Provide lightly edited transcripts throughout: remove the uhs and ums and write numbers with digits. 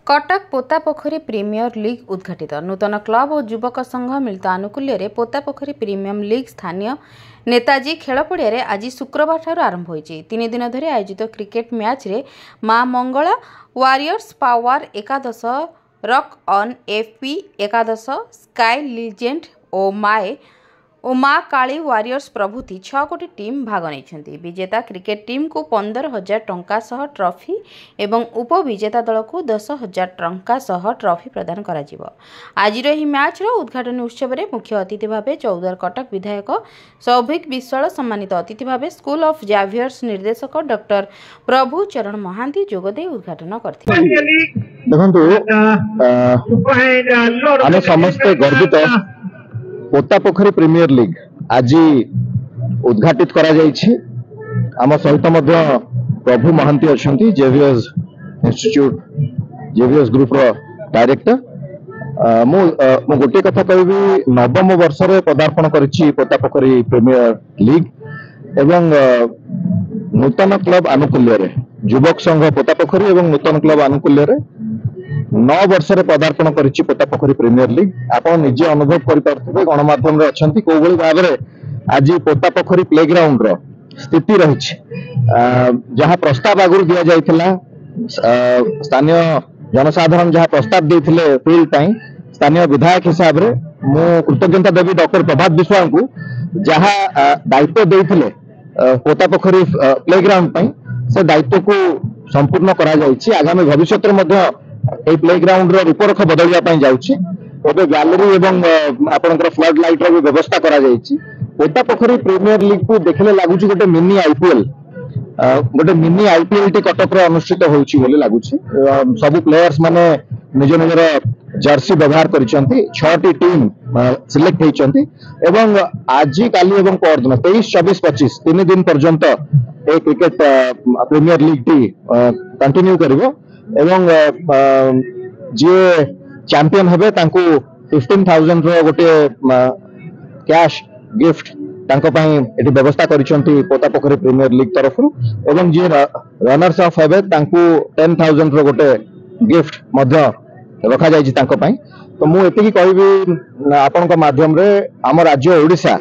Cuttack पोतापोखरी premier league उद्घाटित नूतन club और युवक संघ मिलित आनुकूल्य पोतापोखरी प्रीमियम लीग स्थानीय नेताजी खेल पड़िया आज शुक्रवार ठार आरंभ होइछि। 3 दिन धरी आयोजित क्रिकेट मैच रे मां मंगला वारियर्स पावर एकादश रॉक ऑन एफपी एकादश स्काई लीजेंड ओ मां काली वारियर्स प्रभृति 6 गोटी टीम भाग नहीं। विजेता क्रिकेट टीम को 15,000 टंका सह ट्रॉफी एवं उपविजेता दल को 10,000 टंका सह ट्रॉफी प्रदान करा जिवो। आजिर ही मैच रो उद्घाटन उत्सव रे मुख्य अतिथि भावे चौदार कटक विधायक सौभिक विश्वाल सम्मानित अतिथि भावे स्कूल ऑफ जावियर्स निर्देशक डॉक्टर प्रभु चरण महांती जोगदे उद्घाटन करथिले। देखंतु आमे समस्त गर्वित पोतापोखरी प्रीमियर लीग आज उद्घाटित करा जायछि। आम सहित मध्य प्रभु महांती अछंती जेवियर्स इंस्टीट्यूट जेवियर्स ग्रुप रो डायरेक्टर। मु गोटे कथा कहबी, नवम वर्ष रे पदार्पण करिछि पोतापोखरी प्रीमियर लीग एवं नूतन क्लब आनुकूल्य रे युवक संघ पोतापोखरी एवं नूतन क्लब आनुकूल्य रे 9 वर्ष रे पदार्पण करिछि पोतापोखरी प्रीमियर लीग। आपण निजे अनुभव करि पारथिबे गणमाध्यम रे अछंती को भली भाबे रे आज पोतापोखरी प्लेग्राउंड रो स्थिति रहिछि। जहां प्रस्ताव आगुर दिया जायथिला स्थानीय जनसाधारण जहां प्रस्ताव देथिले फील्ड टाइम स्थानीय विधायक हिसाब रे मु कृतज्ञता देवी डॉक्टर प्रभात विश्वाल को जहां दायित्व देथिले पोतापोखरी प्लेग्राउंड पई से दायित्व को संपूर्ण करा जायछि। आगामी भविष्य रे मध्ये ए प्लेग्राउंड रो रूपरेख बदलिया पई जाउछि। एबे गैलरी एवं आपनकर फ्लड लाइट रो व्यवस्था करा जायछि। पोतापोखरी प्रीमियर लीग को देखले लागुछि गोटे मिनी आईपीएल टी कटक रे अनुष्ठित होउछि बोली लागुछि। सब प्लेयर्स माने निज निजर जर्सी व्यवहार करिसंती। 6 टी टीम सिलेक्ट हेइचंती एवं आज काली एवं परदिन 23, 24, 25 3 दिन पर्यंत ए क्रिकेट प्रीमियर लीग टी कंटिन्यू करिवो एवं जे चैंपियन हेबे तांको 15,000 रो गोटे कैश गिफ्ट तांको पई एटी व्यवस्था करिसंती पोतापोखरी प्रीमियर लीग तरफ एवं जे रनर्स ऑफ हेबे तांको 10,000 रो गोटे गिफ्ट मध्य रखा जायछि तांको पई। तो मु एति की कहबी आपन को माध्यम रे हम राज्य ओडिशा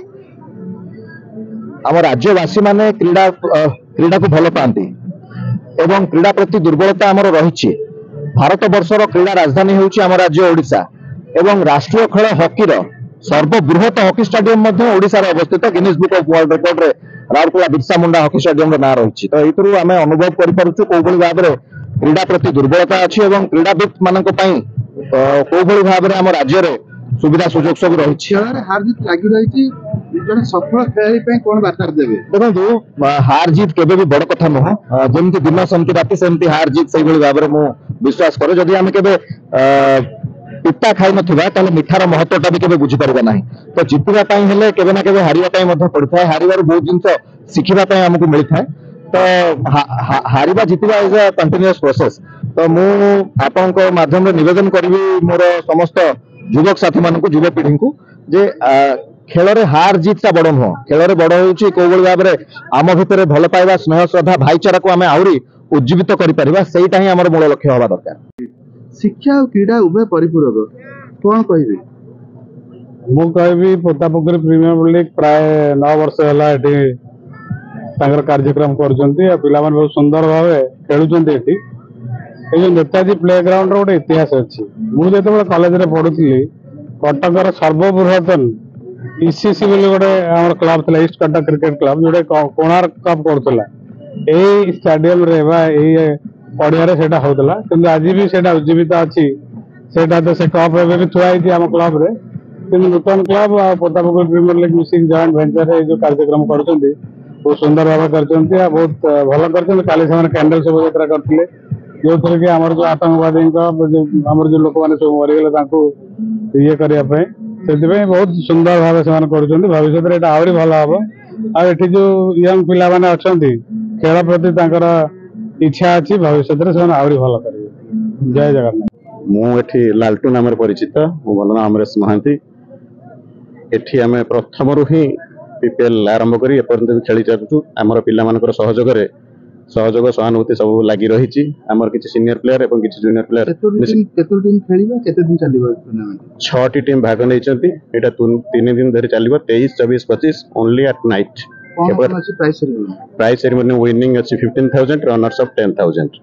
हम राज्यवासी माने क्रीडा को भल पाती एवं क्रीडा प्रति दुर्बलता आमर रही। भारत वर्षर क्रीडा राजधानी होउछि आम राज्य ओडिशा एवं राष्ट्रीय खेल हॉकी सर्वबृहत हॉकी स्टेडियम ओडिशा रे अवस्थित Guinness book of world record रे राउरकेला बिरसा मुंडा हॉकी स्टेडियम रो ना रही। तो एतरु आमे अनुभव करि पारुछु को भली भाबरे क्रीडा प्रति दुर्बलता अछि एवं क्रीडाविद मानक पई को भली भाबरे आम राज्य रे सुविधा सुजोग सब रही। हार जीत लागि रही जने सफल खेलाड़ी पे कोन बार्ता देबे? देखो हार जीत केबे भी बड़ कथा नह। जेमति दिन सेमति राति सेमति हार जीत सही भली भाबरे मु विश्वास करे। जदि आमे केबे पिता खाइ नथिबा ताले मिठार महत्वटा भी केबे बुझी परबा नाही। तो जितबा पई हेले केबे ना केबे हारिबा पई मध्ये पड़थाय। हारिबार बहुत जिंस सिखिबा पई हमकु मिलथाय। तो हारिबा जितबा इज अ कंटीन्यूअस प्रोसेस। तो मु आपन को माध्यम रे निवेदन करबी मोर समस्त युवक साथी मानकु युवा पीढ़ी को जे खेल रे हार जीत बड़ नुह। खेल रे बड़ होउछि को भली भाबरे आम भितर भल पाइबा स्नेह श्रद्धा भाईचारा को आमे आउरी उज्जीवित करि परिबा। सेईटा ही हमर मूल लक्ष्य होबा दरकार। शिक्षा और क्रीड़ा उभय परिपूरक कोन कहबे? मु कहबी पोतापोखरी प्रीमियर लीग प्राय 9 वर्ष होला एठी तांकर कार्यक्रम करजंती आ पिला मन बहुत सुंदर भावे खेलुचंती। एठी ए जो नेताजी प्लेग्राउंड रो गोटे इतिहास अछि। मु जेतेबे कॉलेज रे पढुथली कटकर सर्वबृहतन ईसीसी बोली गोटे हमर क्लब थला ईस्ट कटक क्रिकेट क्लब जोटे कोणार्क कप करथला। ए स्टेडियम रे बा ए पडिया रे सेटा होतला किंतु आज भी सेटा उज्जीवित अछि। सेटा तो से कप रे भी थुआई थी हम क्लब रे किंतु नूतन क्लब आ Potapokhari premier league missing joint venture रे जो कार्यक्रम करछंती बहुत सुंदर भाव करछंती आ बहुत भलो करछंती। काली से कैंडल शोभा यात्रा करथिले जो थरे के हमर जो आतंकवादी का हमर जो लोक माने सब मरि गेले तांको ये करिया पे सेदिबे बहुत सुंदर भाव से करछंती। भविष्य रे एटा आवरी भलो हबो। आ एठी जो यंग पिला माने अछंती खेल प्रति तांकर इच्छा अछि। भविष्य रे से आवरी भलो करिवे। जय जगन्नाथ। मु एठी लालटू नाम परिचित। मो भल नाम अमरेश महांती। एठी आमे प्रथम रु ही पीपीएल आरंभ करी एपर्यंत खेली चालुछु। आमर पिला मानकर सहयोग रे सहयोग सहानुभूति सब लगी रही आमर किसी सीनियर प्लेयर और किसी जूनियर प्लेयर केतोटी टीम खेलिबा केते दिन चलिबा टूर्नामेंट 6टी टीम भाग नहीं एटा 3 दिन धरी चलिबो 23 24 25 ओनली एट नाइट कोन कोन अछि price ceremony prize ceremony winning अच्छी 15,000 रनर्स ऑफ 10,000